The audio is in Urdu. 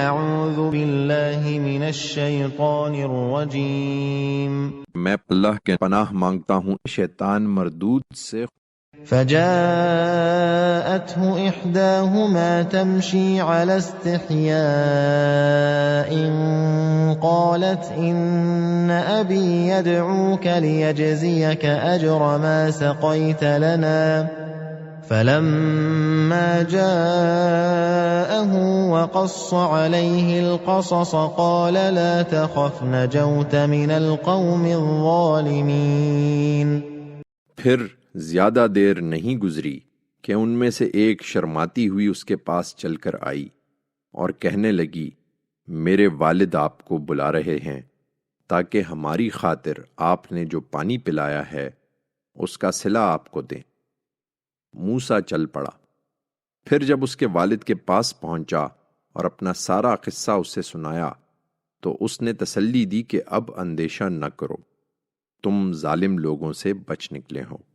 اعوذ باللہ من الشیطان الرجیم میں اللہ کے پناہ مانگتا ہوں شیطان مردود سے۔ فجاءته إحداهما تمشي على استحياء قالت إن أبي يدعوك ليجزيك أجر ما سقيت لنا فلما جاءه وقص عليه القصص قال لا تخف نجوت من القوم الظالمين۔ پھر زیادہ دیر نہیں گزری کہ ان میں سے ایک شرماتی ہوئی اس کے پاس چل کر آئی اور کہنے لگی میرے والد آپ کو بلا رہے ہیں تاکہ ہماری خاطر آپ نے جو پانی پلایا ہے اس کا صلہ آپ کو دیں۔ موسیٰ چل پڑا۔ پھر جب اس کے والد کے پاس پہنچا اور اپنا سارا قصہ اسے سنایا تو اس نے تسلی دی کہ اب اندیشہ نہ کرو، تم ظالم لوگوں سے بچ نکلے ہو۔